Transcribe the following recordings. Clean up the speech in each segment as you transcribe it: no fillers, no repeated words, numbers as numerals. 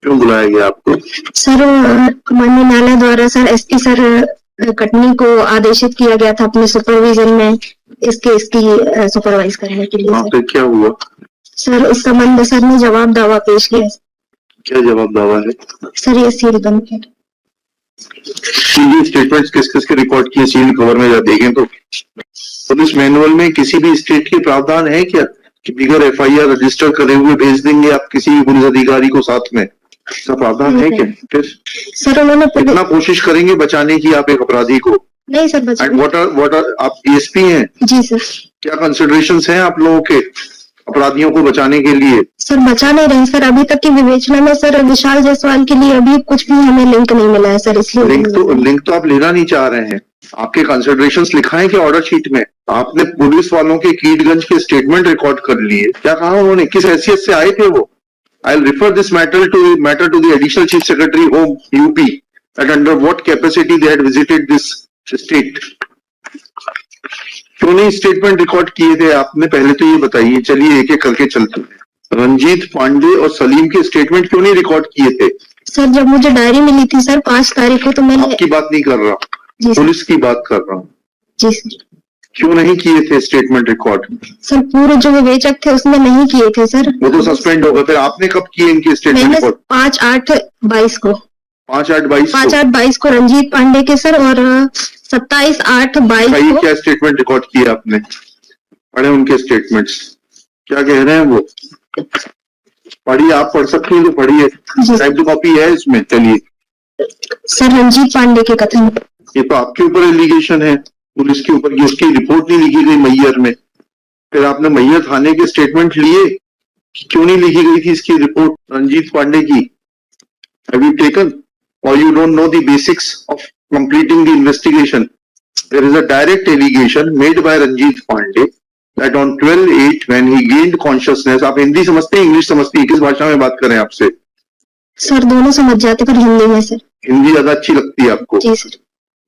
क्यों बुलाया गया आपको? सर माननीय न्यायालय द्वारा सर एसपी सर कटनी को आदेशित किया गया था अपने सुपरविजन में इसकी सुपरवाइज करने के लिए। फिर क्या हुआ? सर इस संबंध में सर ने जवाब दावा पेश किया। क्या जवाब दावा है? सर ये सील बंद है। स्टेटमेंट्स किस किस के रिकॉर्ड किए सील कवर में देखें तो पुलिस मैनुअल में किसी भी स्टेट के प्रावधान है क्या कि बिगर एफआईआर रजिस्टर करे हुए भेज देंगे आप किसी भी पुलिस अधिकारी को साथ में? ऐसा प्रावधान है क्या? फिर सर उन्होंने कितना कोशिश करेंगे बचाने की आप एक अपराधी को? नहीं सर व्हाट आर आप डीएसपी हैं? जी सर। क्या कंसिडरेशंस हैं आप लोगों के अपराधियों को बचाने के लिए? सर बचा नहीं रहे सर, अभी तक की विवेचना में सर विशाल जायसवाल के लिए अभी कुछ भी हमें लिंक नहीं मिला है सर, इसलिए लिंक तो आप लेना नहीं चाह रहे हैं। आपके कंसिडरेशंस लिखा है कि ऑर्डर शीट में आपने पुलिस वालों के कीटगंज के स्टेटमेंट रिकॉर्ड कर लिए, क्या कहा उन्होंने, किस हैसियत से आए थे वो? I'll refer this matter to the additional chief secretary home UP that under what capacity they had visited this state. क्यों नहीं स्टेटमेंट रिकॉर्ड किए थे आपने, पहले तो ये बताइए। चलिए एक एक करके चलते हैं। रंजीत पांडे और सलीम के स्टेटमेंट क्यों नहीं रिकॉर्ड किए थे? सर जब मुझे डायरी मिली थी सर 5 तारीख को, तो मैंने आपकी बात नहीं कर रहा, पुलिस की बात कर रहा हूँ। जी सर। क्यों नहीं किए थे स्टेटमेंट रिकॉर्ड? सर पूरे जो विवेचक थे उसने नहीं किए थे सर। वो तो सस्पेंड हो गए। फिर आपने कब किए इनके स्टेटमेंट रिकॉर्ड? 5/8/22 को। 5/8/22 को रंजीत पांडे के सर, और 27/8/22 को। क्या स्टेटमेंट रिकॉर्ड किए आपने? पढ़े उनके स्टेटमेंट्स, क्या कह रहे हैं वो? पढ़िए, आप पढ़ सकती हैं तो पढ़िए, टाइप टू कॉपी है इसमें। चलिए सर रंजीत पांडे के कथन, ये तो आपके ऊपर एलिगेशन है, पुलिस के ऊपर की उसकी रिपोर्ट नहीं लिखी गई मैयर में। फिर आपने मैयर थाने के स्टेटमेंट लिए, क्यों नहीं लिखी गई थी इसकी रिपोर्ट रंजीत पांडे की? हैव यू टेकन और you don't know the basics of completing the investigation? There is a direct allegation made by Ranjeet Pandey that on 12/8 when he gained consciousness. आप हिंदी समझते हैं, इंग्लिश समझती है? किस भाषा में बात करें आपसे? सर दोनों समझ जाते, पर हिंदी में सर। हिंदी ज्यादा अच्छी लगती है आपको? जी सर।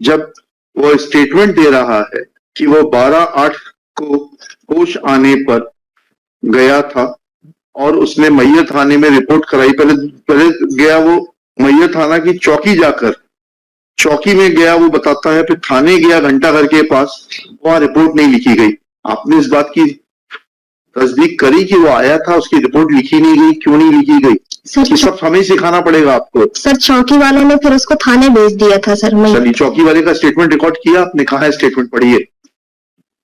जब वो स्टेटमेंट दे रहा है कि वो 12/8 को होश आने पर गया था और उसने मैयर थाने में रिपोर्ट कराई। पहले गया वो मैयर थाना की चौकी, जाकर चौकी में गया वो बताता है, फिर थाने गया घंटा घर के पास, वहां रिपोर्ट नहीं लिखी गई। आपने इस बात की तस्दीक करी कि वो आया था, उसकी रिपोर्ट लिखी नहीं गई, क्यों नहीं लिखी गई? ये सब हमें सिखाना पड़ेगा आपको। सर चौकी वालों ने फिर उसको थाने भेज दिया था सर। चलिए चौकी वाले का स्टेटमेंट रिकॉर्ड किया आपने? कहा है स्टेटमेंट? पढ़िए।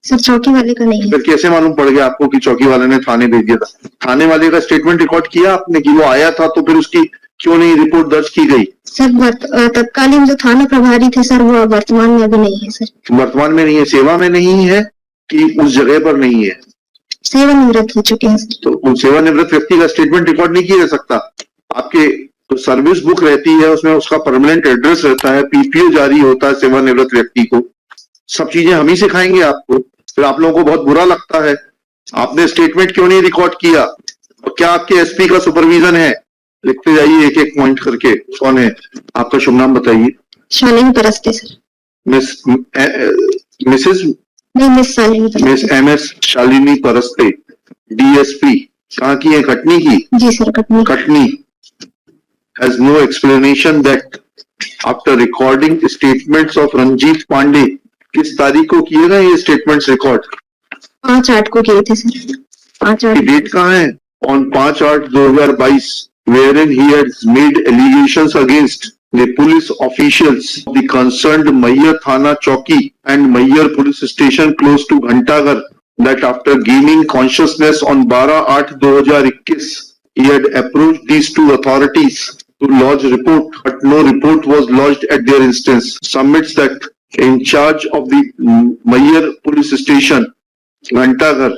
सर चौकी वाले का नहीं है। फिर कैसे मालूम पड़ गया आपको कि चौकी वाले ने थाने भेज दिया था? थाने वाले का स्टेटमेंट रिकॉर्ड किया आपने कि वो आया था, तो फिर उसकी क्यों नहीं रिपोर्ट दर्ज की गई? सर तत्कालीन जो थाना प्रभारी थे सर, वो वर्तमान में अभी नहीं है सर। वर्तमान में नहीं है, सेवा में नहीं है कि उस जगह पर नहीं है? सेवानिवृत्त हो चुके हैं। तो सेवानिवृत्त व्यक्ति का स्टेटमेंट रिकॉर्ड नहीं किया जा सकता? आपके तो सर्विस बुक रहती है, उसमें उसका परमानेंट एड्रेस रहता है, पीपीओ जारी होता है सेवानिवृत्त व्यक्ति को। सब चीजें हम ही सिखाएंगे आपको। फिर आप लोगों को बहुत बुरा लगता है। आपने स्टेटमेंट क्यों नहीं रिकॉर्ड किया? और क्या आपके एसपी का सुपरविजन है? लिखते जाइए एक एक पॉइंट करके। कौन है आपका? शुभ नाम बताइए। Shalini Paraste sir. Miss MS Shalini Paraste, DSP। कहाँ की है? कटनी की? जी sir Katni. has no explanation that after recording statements of Ranjit Pandey, किस तारीख को किए गए ये स्टेटमेंट्स रिकॉर्ड? 5/8 को किए थे सर। 5/8 डेट कहाँ है? on 5/8/2022 wherein he has made allegations against the police officials of the concerned Mayyar Thana Chowki and Mayyar police station close to Ghantaghar that after gaining consciousness on 12/8/2021 he had approached these two authorities to lodge report, but no report was lodged at their instance. Submits that in charge of the Mayyar police station, Ghantaghar,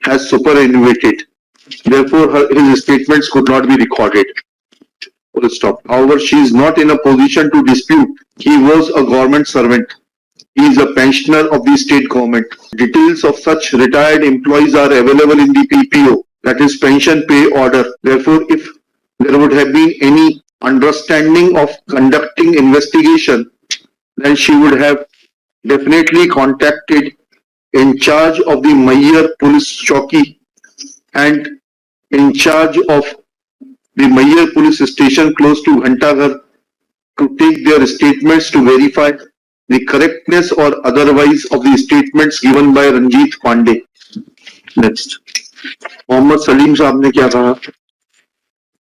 has superannuated. Therefore, his statements could not be recorded. Full stop. However, she is not in a position to dispute. He was a government servant. He is a pensioner of the state government. Details of such retired employees are available in the PPO, that is pension pay order. Therefore, if there would have been any understanding of conducting investigation, then she would have definitely contacted in charge of the Mayyar police chowki and in charge of the Mayyar police station close to Ghantaghar to take their statements to verify the correctness or otherwise of the statements given by Ranjit Pandey. Next. Mohammad Salim साहब ने क्या कहा?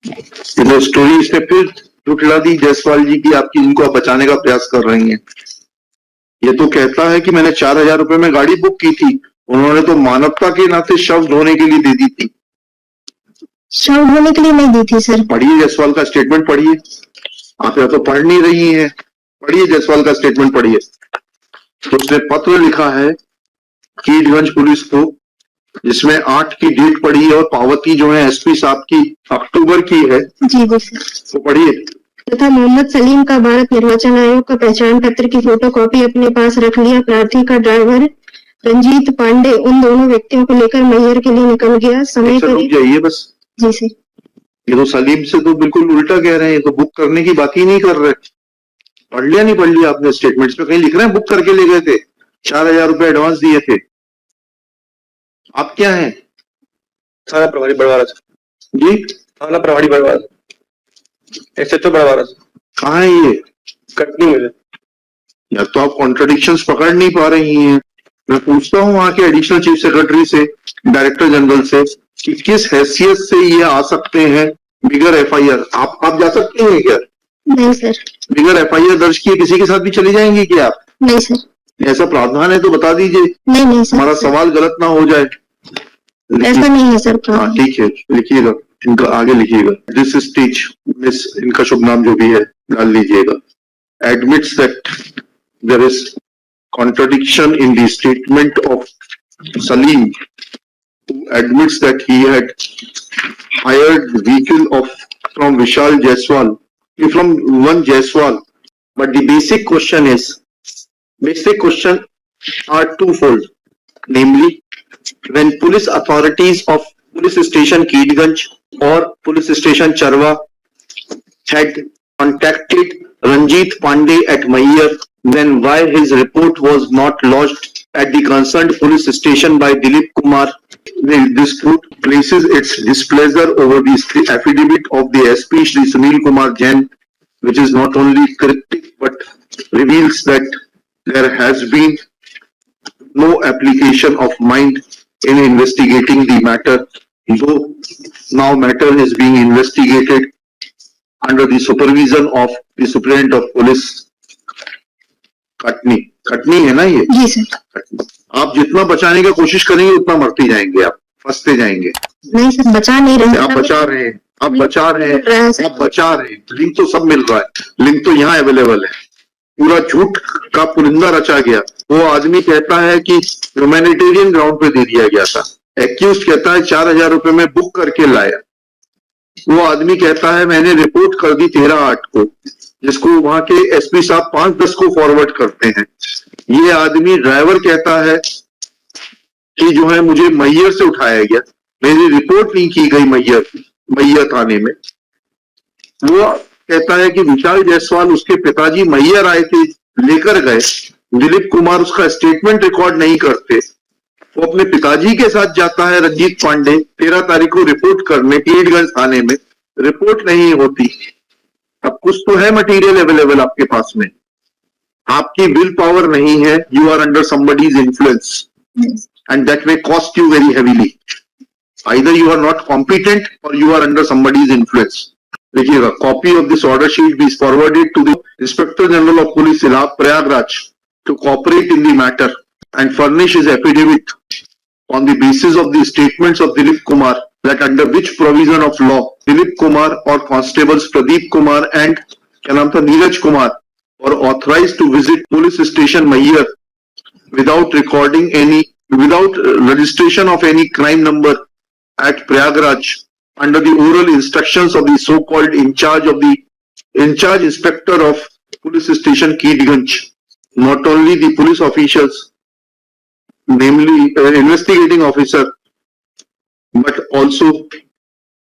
ये तो story इसने फिर झुठला दी जायसवाल जी की, आपकी इनको आप बचाने का प्रयास कर रही हैं। ये तो कहता है कि मैंने 4,000 रुपए में गाड़ी बुक की थी, उन्होंने तो मानवता के नाते शव धोने के लिए दे दी थी। शव धोने के लिए नहीं दी थी सर। पढ़िए जायसवाल का स्टेटमेंट पढ़िए, आप या तो पढ़ नहीं रही हैं, पढ़िए जायसवाल का स्टेटमेंट पढ़िए। तो उसने पत्र लिखा है कीटगंज पुलिस को, जिसमें 8 की डेट पड़ी है और पावती जो है एसपी साहब की अक्टूबर की है। जी जी सर। तो पढ़िए। तथा मोहम्मद सलीम का भारत निर्वाचन आयोग का पहचान पत्र की फोटोकॉपी अपने पास रख लिया। प्रार्थी का ड्राइवर रंजीत पांडे उन दोनों व्यक्तियों को लेकर मैहर के लिए निकल गया। समय रुक जाइए बस। जी सर। ये तो सलीम से तो बिल्कुल उल्टा कह रहे हैं, तो बुक करने की बात ही नहीं कर रहे। पढ़ लिया नहीं पढ़ लिया आपने स्टेटमेंट्स में? कहीं लिख रहे हैं बुक करके ले गए थे, 4,000 रुपए एडवांस दिए थे। आप क्या हैं? थाना प्रभारी बड़वारा जी, थाना प्रभारी बड़वारा, एसएचओ बड़वारा। कहाँ है ये? कटनी में। यार तो आप कॉन्ट्रडिक्शंस पकड़ नहीं पा रही हैं। मैं पूछता हूँ वहां के एडिशनल चीफ सेक्रेटरी से, डायरेक्टर जनरल से, कि किस हैसियत से ये आ सकते हैं बिगर एफआईआर। आप जा सकते हैं क्या? नहीं सर। बिगर एफआईआर दर्ज किए किसी के साथ भी चली जाएंगी क्या आप? नहीं सर। ऐसा प्रावधान है तो बता दीजिए। नहीं सर। हमारा सवाल गलत ना हो जाए। ऐसा नहीं है सर। हाँ ठीक है, लिखिएगा, इनका आगे लिखिएगा। दिस स्टेज मिस, इनका शुभ नाम जो भी है डाल लीजिएगा। Admits that there is contradiction in the statement of Salim, who admits that he had hired vehicle from Vishal Jaiswal, from one Jaiswal. But the basic question are twofold. Namely, when police authorities of police station Keedganj or police station Charwa had contacted Ranjit Pandey at Mayyar, then why his report was not lodged at the concerned police station by Dilip Kumar? This court places its displeasure over the affidavit of the SP Shri Sunil Kumar Jain, which is not only cryptic but reveals that there has been no application of mind in investigating the matter, though now matter is being investigated under the supervision of the Superintendent of Police. Katni है ना ये? जी sir. आप जितना बचाने की कोशिश करेंगे उतना मरते जाएंगे, आप फंसते जाएंगे। नहीं सर, बचा नहीं रहे। आप बचा रहे हैं, आप बचा रहे हैं, आप बचा रहे हैं। लिंक तो सब मिल रहा है, लिंक तो यहाँ अवेलेबल है। पूरा झूठ का पुलिंदा रचा गया। वो आदमी कहता है कि ह्यूमैनिटेरियन ग्राउंड पे दे दिया गया था। एक्यूज कहता है 4,000 रुपए में बुक करके लाया। वो आदमी कहता है मैंने रिपोर्ट कर दी 13/8 को, जिसको वहां के एसपी साहब 5-10 को फॉरवर्ड करते हैं। ये आदमी ड्राइवर कहता है कि जो है मुझे मैयर से उठाया गया, मेरी रिपोर्ट नहीं की गई मैयर थाने में। वो कहता है कि विशाल जायसवाल उसके पिताजी मैयर आए थे, लेकर गए। दिलीप कुमार उसका स्टेटमेंट रिकॉर्ड नहीं करते। वो अपने पिताजी के साथ जाता है रंजीत पांडे 13 तारीख को रिपोर्ट करने कीटगंज थाने में, रिपोर्ट नहीं होती। अब कुछ तो है मटेरियल अवेलेबल आपके पास में, आपकी विल पावर नहीं है। You are under somebody's influence and that may cost you very heavily. Either you are not competent or you are under somebody's influence. देखिएगा, copy of this order sheet be forwarded to the inspector general of police Prayagraj to cooperate in the matter and furnish his affidavit on the basis of the statements of Dilip Kumar, that under which provision of law Dilip Kumar or constables Pradeep Kumar and क्या नाम था Neeraj Kumar were authorized to visit police station Mayyar without registration of any crime number at Prayagraj under the oral instructions of the so-called in charge inspector of police station Keedganj. Not only the police officials, namely investigating officer, but also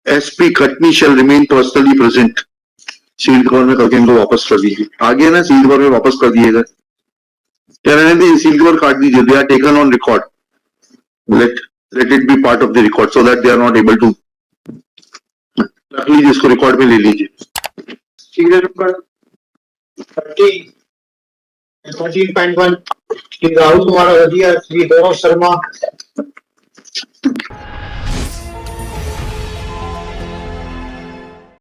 SP Khatni shall remain personally present. Sealed cover में करके इनको वापस कर दीजिए। आगे ना sealed cover में वापस कर दिएगा, सील्ड कवर काट दीजिए। They are taken on record, let it be part of the record so that they are not able to रख लीजिए, इसको रिकॉर्ड में ले लीजिए। सीरियल नंबर 13.1 श्री राहुल कुमार अवधिया, श्री गौरव शर्मा,